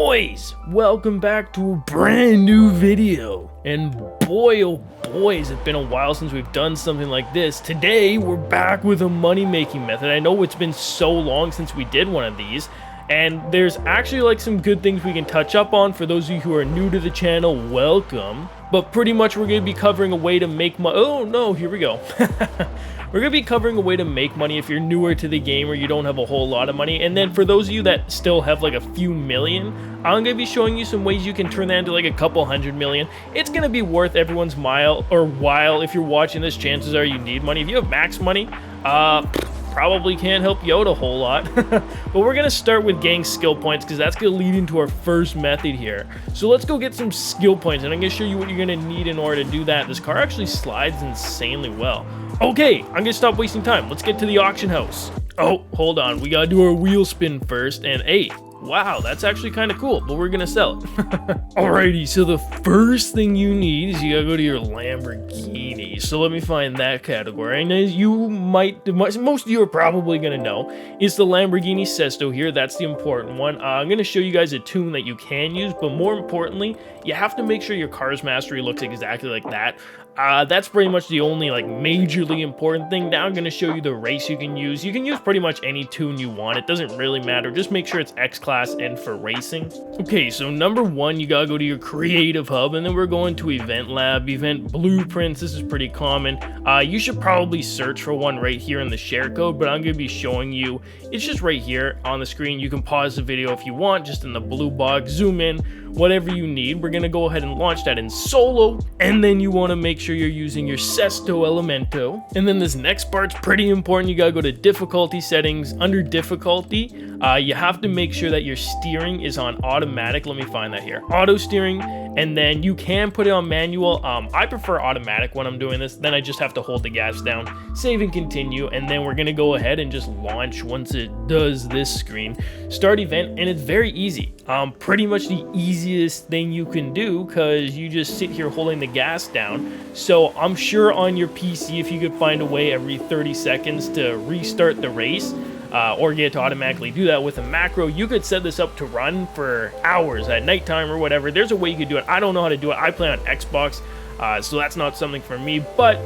Boys, welcome back to a brand new video. And boy oh boy, has it been a while since we've done something like this. Today we're back with a money making method. I know it's been so long since we did one of these, and there's actually like some good things we can touch up on. For those of you who are new to the channel, welcome. But pretty much we're going to be covering a way to make money. Oh no, here we go. We're going to be covering a way to make money if you're newer to the game or you don't have a whole lot of money. And then for those of you that still have like a few million, I'm going to be showing you some ways you can turn that into like a couple 100 million. It's going to be worth everyone's while if you're watching this. Chances are you need money. If you have max money, probably can't help you out a whole lot. But we're going to start with getting skill points because that's going to lead into our first method here. So let's go get some skill points, and I'm going to show you what you're going to need in order to do that. This car actually slides insanely well. Okay, I'm going to stop wasting time. Let's get to the auction house. Oh, hold on. We got to do our wheel spin first, and hey, wow, that's actually kind of cool, but we're going to sell it. Alrighty, so the first thing you need is you got to go to your Lamborghini. So let me find that category. And as you most of you are probably going to know, it's the Lamborghini Sesto here. That's the important one. I'm going to show you guys a tune that you can use, but more importantly, you have to make sure your car's mastery looks exactly like that. That's pretty much the only like majorly important thing. Now I'm going to show you the race you can use. You can use pretty much any tune you want. It doesn't really matter. Just make sure it's X-Class and for racing. Okay, so number one, you gotta go to your creative hub, and then we're going to Event Lab, Event Blueprints. This is pretty common. You should probably search for one right here in the share code, but I'm going to be showing you. It's just right here on the screen. You can pause the video if you want, just in the blue box, zoom in, whatever you need. We're going to go ahead and launch that in solo, and then you want to make sure you're using your Sesto Elemento. And then this next part's pretty important. You got to go to difficulty settings. Under difficulty, you have to make sure that your steering is on automatic. Let me find that here. Auto steering, and then you can put it on manual. I prefer automatic when I'm doing this. Then I just have to hold the gas down, save and continue, and then we're going to go ahead and just launch once it does this screen. Start event, and it's very easy. Pretty much the easiest thing you can do because you just sit here holding the gas down. So I'm sure on your PC, if you could find a way every 30 seconds to restart the race, or get to automatically do that with a macro, you could set this up to run for hours at nighttime or whatever. There's a way you could do it. I don't know how to do it. I play on Xbox, so that's not something for me.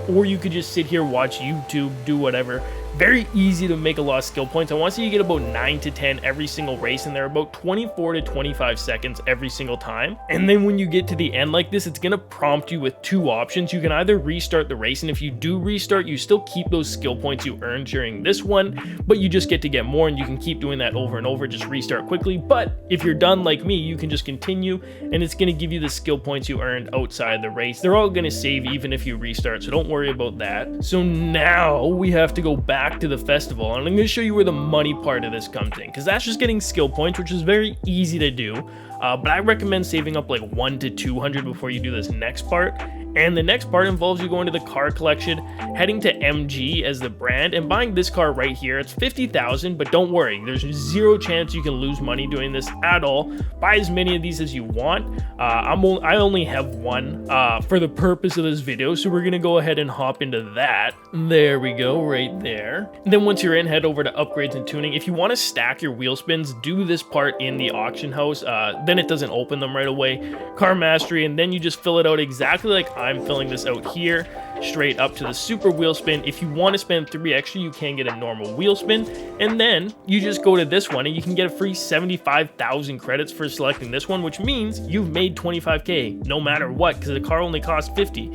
Or you could just sit here, watch YouTube, do whatever. Very easy to make a lot of skill points. I want to see you get about 9 to 10 every single race, and they're about 24 to 25 seconds every single time. And then when you get to the end like this, it's going to prompt you with two options. You can either restart the race, and if you do restart, you still keep those skill points you earned during this one, but you just get to get more, and you can keep doing that over and over. Just restart quickly. But if you're done like me, you can just continue, and it's going to give you the skill points you earned outside the race. They're all going to save even if you restart, so don't worry about that. So now we have to go back to the festival, and I'm going to show you where the money part of this comes in, because that's just getting skill points, which is very easy to do. But I recommend saving up like 1 to 200 before you do this next part. And the next part involves you going to the car collection, heading to MG as the brand, and buying this car right here. It's 50,000, but don't worry, there's zero chance you can lose money doing this at all. Buy as many of these as you want. I only have one for the purpose of this video, so we're gonna go ahead and hop into that. There we go, right there. And then once you're in, head over to upgrades and tuning. If you want to stack your wheel spins, do this part in the auction house. Then it doesn't open them right away. Car mastery, and then you just fill it out exactly like I'm filling this out here, straight up to the super wheel spin. If you want to spend 3 extra, you can get a normal wheel spin, and then you just go to this one and you can get a free 75,000 credits for selecting this one, which means you've made 25k no matter what, because the car only costs 50.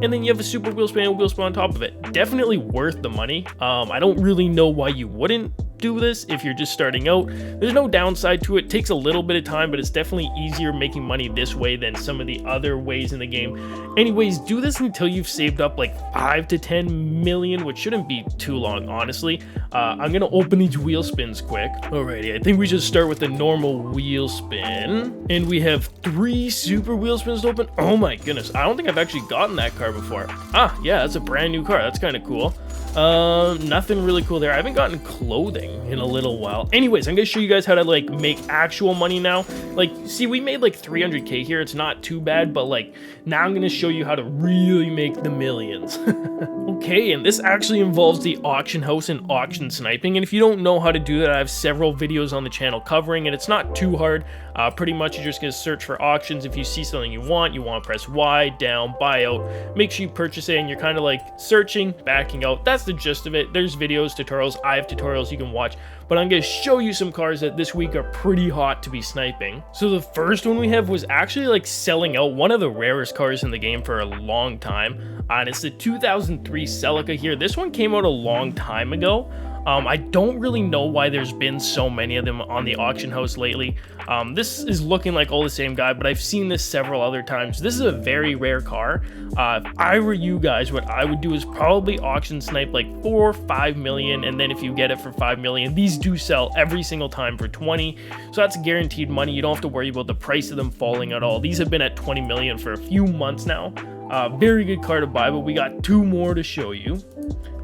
And then you have a super wheel spin and a wheel spin on top of it. Definitely worth the money. I don't really know why you wouldn't do this if you're just starting out. There's no downside to it. It takes a little bit of time, but it's definitely easier making money this way than some of the other ways in the game. Anyways, do this until you've saved up like 5 to 10 million, which shouldn't be too long, honestly. I'm gonna open these wheel spins quick. Alrighty, I think we should start with the normal wheel spin, and we have 3 super wheel spins to open. Oh my goodness, I don't think I've actually gotten that car before. Ah, yeah, that's a brand new car. That's kind of cool. Nothing really cool there. I haven't gotten clothing in a little while. Anyways, I'm gonna show you guys how to like make actual money now. Like, see, we made like 300k here. It's not too bad, but like now I'm gonna show you how to really make the millions. Okay, and this actually involves the auction house and auction sniping. And if you don't know how to do that, I have several videos on the channel covering it. It's not too hard. Pretty much you're just gonna search for auctions. If you see something you want to press Y, down, buy out, make sure you purchase it, and you're kind of like searching, backing out. That's the gist of it. There's videos, tutorials, I have tutorials you can watch, but I'm gonna show you some cars that this week are pretty hot to be sniping. So the first one we have was actually like selling out, one of the rarest cars in the game for a long time, and it's the 2003 Celica here. This one came out a long time ago. I don't really know why there's been so many of them on the auction house lately. This is looking like all the same guy, but I've seen this several other times. This is a very rare car. If I were you guys, what I would do is probably auction snipe like 4 or 5 million, and then if you get it for 5 million, these do sell every single time for 20, so that's guaranteed money. You don't have to worry about the price of them falling at all. These have been at 20 million for a few months now. Very good car to buy, but we got 2 more to show you.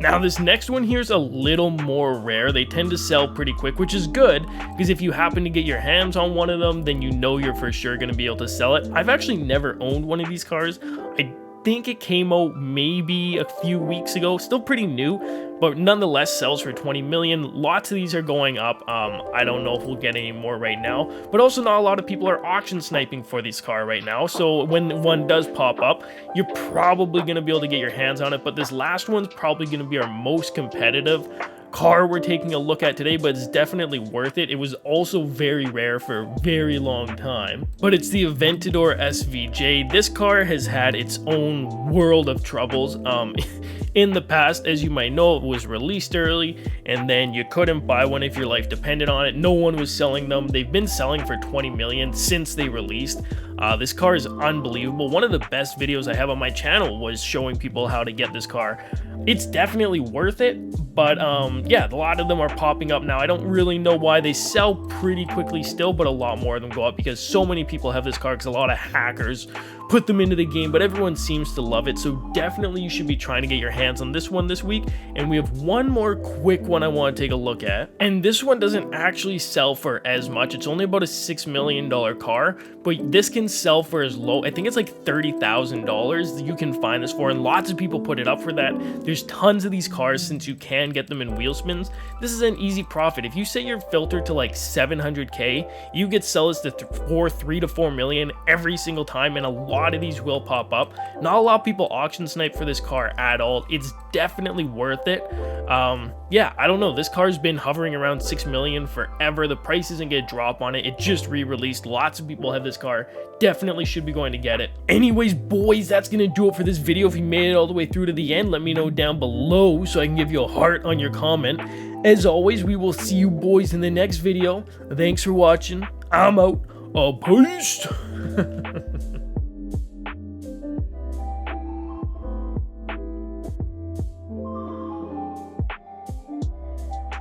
Now this next one here is a little more rare. They tend to sell pretty quick, which is good, because if you happen to get your hands on one of them, then you know you're for sure going to be able to sell it. I've actually never owned one of these cars. I think it came out maybe a few weeks ago, still pretty new, but nonetheless sells for 20 million. Lots of these are going up. I don't know if we'll get any more right now, but also not a lot of people are auction sniping for this car right now. So when one does pop up, you're probably going to be able to get your hands on it, but this last one's probably going to be our most competitive car we're taking a look at today, but it's definitely worth it. It was also very rare for a very long time, but it's the Aventador SVJ. This car has had its own world of troubles. In the past, as you might know, it was released early, and then you couldn't buy one if your life depended on it. No one was selling them. They've been selling for 20 million since they released. This car is unbelievable. One of the best videos I have on my channel was showing people how to get this car. It's definitely worth it, but yeah, a lot of them are popping up now. I don't really know why. They sell pretty quickly still, but a lot more of them go up because so many people have this car, because a lot of hackers put them into the game, but everyone seems to love it. So definitely you should be trying to get your hands on this one this week. And we have one more quick one I want to take a look at, and this one doesn't actually sell for as much. It's only about a $6 million car, but this can sell for as low, I think it's like $30,000 you can find this for, and lots of people put it up for that. There's tons of these cars since you can get them in wheel spins. This is an easy profit. If you set your filter to like 700k, you get sell this to 3 to 4 million every single time, and a lot of these will pop up. Not a lot of people auction snipe for this car at all. It's definitely worth it. Yeah, I don't know, this car's been hovering around 6 million forever. The price isn't gonna drop on it. It just re-released. Lots of people have this car. Definitely should be going to get it. Anyways, boys, that's gonna do it for this video. If you made it all the way through to the end, let me know down below so I can give you a heart on your comment. As always, we will see you boys in the next video. Thanks for watching. I'm out. Peace.